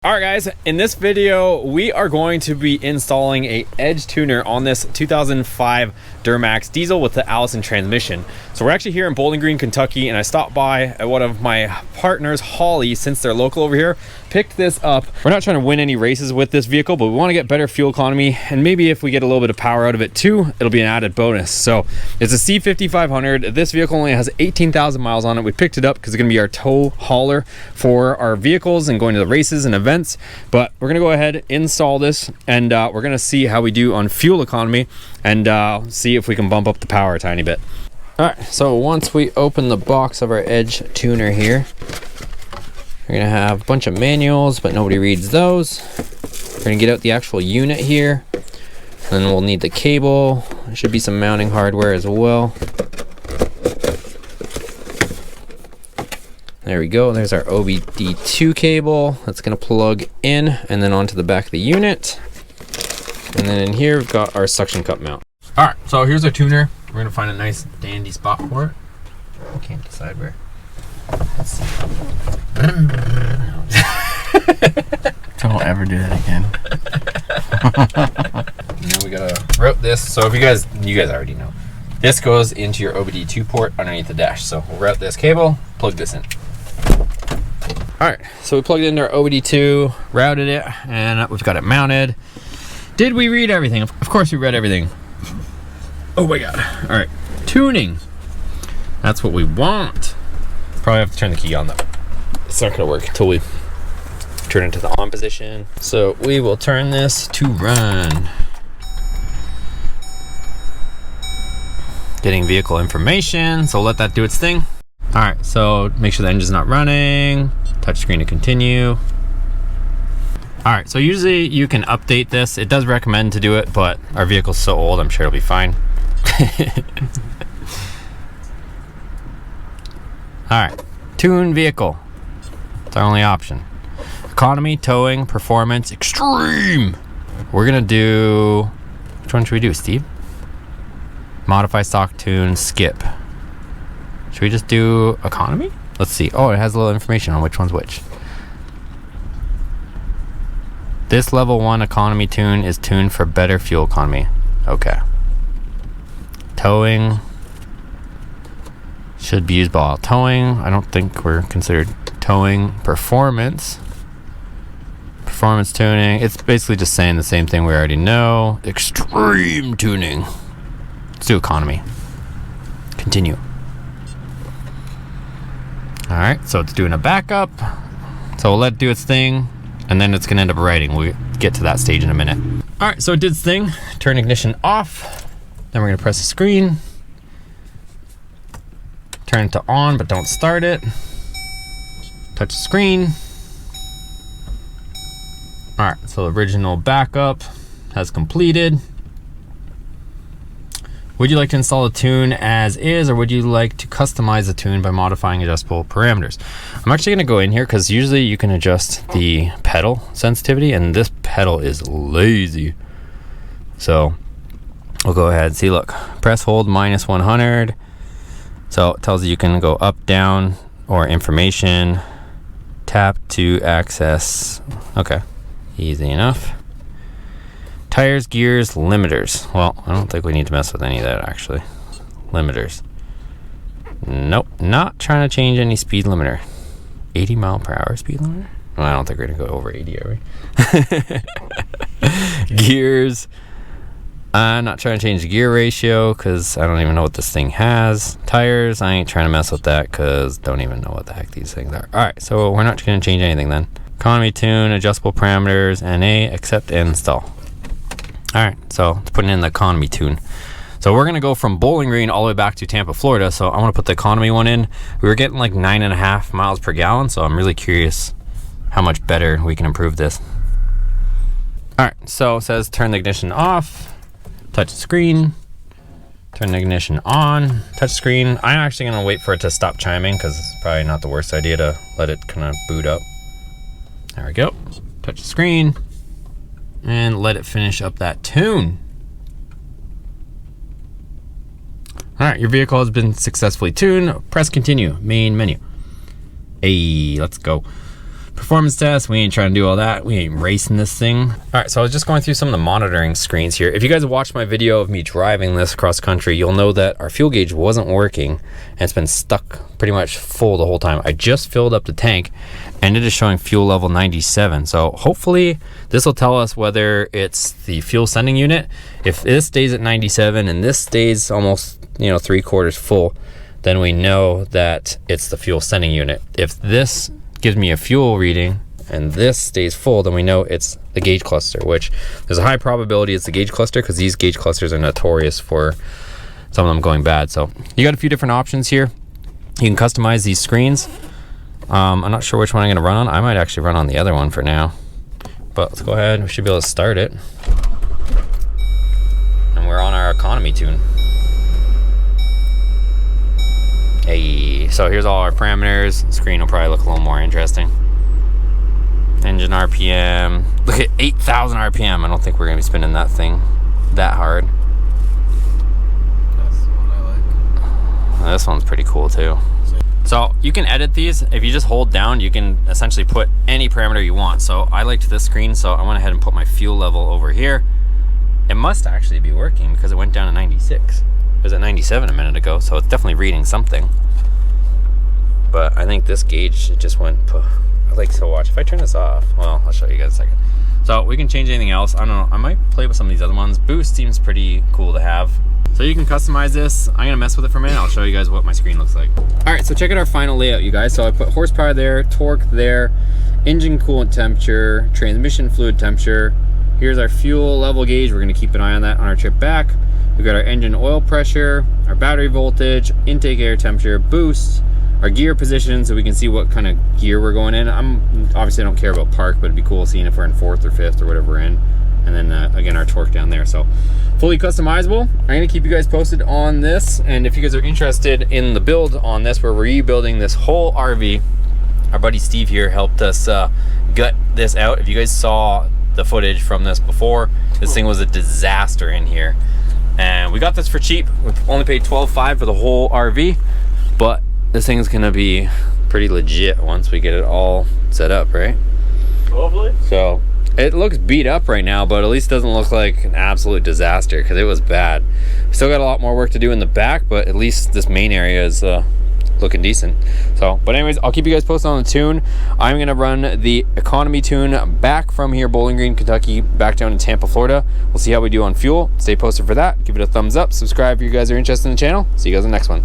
Alright guys, in this video we are going to be installing a edge tuner on this 2005 Duramax diesel with the Alison transmission. So we're actually here in Bowling Green, Kentucky, and I stopped by at one of my partners, Holly, since they're local over here, picked this up. We're not trying to win any races with this vehicle, but we want to get better fuel economy, and maybe if we get a little bit of power out of it too, it'll be an added bonus. So it's a C5500. This vehicle only has 18,000 miles on it. We picked it up because it's going to be our tow hauler for our vehicles and going to the races and events. But we're gonna go ahead, install this, and we're gonna see how we do on fuel economy and see if we can bump up the power a tiny bit. All right, so once we open the box of our edge tuner here, we're gonna have a bunch of manuals, but nobody reads those. We're gonna get out the actual unit here, and then we'll need the cable. There should be some mounting hardware as well. There we go, there's our OBD2 cable that's gonna plug in and then onto the back of the unit. And then in here, we've got our suction cup mount. All right, so here's our tuner. We're gonna find a nice dandy spot for it. I can't decide where. Let's see. Don't ever do that again. And then we gotta route this. So if you guys already know. This goes into your OBD2 port underneath the dash. So we'll route this cable, plug this in. All right, so we plugged into our OBD2, routed it, and we've got it mounted. Did we read everything? Of course we read everything. Oh my God. All right, tuning. That's what we want. Probably have to turn the key on though. It's not gonna work until we turn it to the on position. So we will turn this to run. Getting vehicle information, so let that do its thing. All right, so make sure the engine's not running. Touch screen to continue. All right, so usually you can update this. It does recommend to do it, but our vehicle's so old, I'm sure it'll be fine. All right, tune vehicle. It's our only option. Economy, towing, performance, extreme. We're gonna do, which one should we do, Steve? Modify stock tune, skip. Should we just do economy? Let's see. Oh, it has a little information on which one's which. This level 1 economy tune is tuned for better fuel economy. Okay. Towing should be used by all towing. I don't think we're considered towing. Performance tuning. It's basically just saying the same thing we already know. Extreme tuning. Let's do economy. Continue. All right, so it's doing a backup. So we'll let it do its thing, and then it's gonna end up writing. We'll get to that stage in a minute. All right, so it did its thing. Turn ignition off. Then we're gonna press the screen. Turn it to on, but don't start it. Touch the screen. All right, so the original backup has completed. Would you like to install a tune as is, or would you like to customize the tune by modifying adjustable parameters? I'm actually gonna go in here because usually you can adjust the pedal sensitivity, and this pedal is lazy. So we'll go ahead and see, look, press hold -100. So it tells you can go up, down, or information. Tap to access. Okay, easy enough. Tires, gears, limiters. Well, I don't think we need to mess with any of that actually. Limiters. Nope, not trying to change any speed limiter. 80 mile per hour speed limiter? Well, I don't think we're gonna go over 80, are we? Gears. I'm not trying to change the gear ratio because I don't even know what this thing has. Tires, I ain't trying to mess with that because don't even know what the heck these things are. All right, so we're not gonna change anything then. Economy tune, adjustable parameters, NA, accept and install. All right, so let's put in the economy tune. So we're gonna go from Bowling Green all the way back to Tampa, Florida. So I wanna put the economy one in. We were getting like 9.5 miles per gallon. So I'm really curious how much better we can improve this. All right, so it says turn the ignition off, touch the screen, turn the ignition on, touch screen. I'm actually gonna wait for it to stop chiming because it's probably not the worst idea to let it kind of boot up. There we go, touch the screen. And let it finish up that tune. All right, your vehicle has been successfully tuned. Press continue, main menu. Hey, let's go. performance test. We ain't trying to do all that. We ain't racing this thing. All right, so I was just going through some of the monitoring screens here. If you guys watched my video of me driving this cross country, you'll know that our fuel gauge wasn't working and it's been stuck pretty much full the whole time. I just filled up the tank and it is showing fuel level 97. So hopefully this will tell us whether it's the fuel sending unit. If this stays at 97 and this stays almost, you know, 3/4 full, then we know that it's the fuel sending unit. If this gives me a fuel reading and this stays full, then we know it's the gauge cluster, which there's a high probability it's the gauge cluster because these gauge clusters are notorious for some of them going bad. So you got a few different options here. You can customize these screens. I'm not sure which one I'm going to run on. I might actually run on the other one for now, but let's go ahead. We should be able to start it. And we're on our economy tune. Hey, so here's all our parameters. The screen will probably look a little more interesting. Engine RPM. Look at 8,000 RPM. I don't think we're gonna be spinning that thing that hard. That's the one I like. This one's pretty cool too. So you can edit these. If you just hold down, you can essentially put any parameter you want. So I liked this screen, so I went ahead and put my fuel level over here. It must actually be working because it went down to 96. It was at 97 a minute ago, so it's definitely reading something. But I think this gauge, it just went, I'd like to watch. If I turn this off, well, I'll show you guys in a second. So we can change anything else. I don't know, I might play with some of these other ones. Boost seems pretty cool to have. So you can customize this. I'm gonna mess with it for a minute. I'll show you guys what my screen looks like. All right, so check out our final layout, you guys. So I put horsepower there, torque there, engine coolant temperature, transmission fluid temperature. Here's our fuel level gauge. We're gonna keep an eye on that on our trip back. We've got our engine oil pressure, our battery voltage, intake air temperature, boost, our gear position so we can see what kind of gear we're going in. Obviously I don't care about park, but it'd be cool seeing if we're in 4th or 5th or whatever we're in. And then again, our torque down there. So fully customizable. I'm gonna keep you guys posted on this. And if you guys are interested in the build on this, we're rebuilding this whole RV. Our buddy Steve here helped us gut this out. If you guys saw the footage from this before, this thing was a disaster in here. And we got this for cheap. We only paid $12,500 for the whole RV, but this thing's gonna be pretty legit once we get it all set up, right? Hopefully. So it looks beat up right now, but at least doesn't look like an absolute disaster because it was bad. We still got a lot more work to do in the back, but at least this main area is looking decent. So, but anyways, I'll keep you guys posted on the tune. I'm gonna run the economy tune back from here, Bowling Green, Kentucky, back down to Tampa, Florida. We'll see how we do on fuel. Stay posted for that. Give it a thumbs up. Subscribe if you guys are interested in the channel. See you guys in the next one.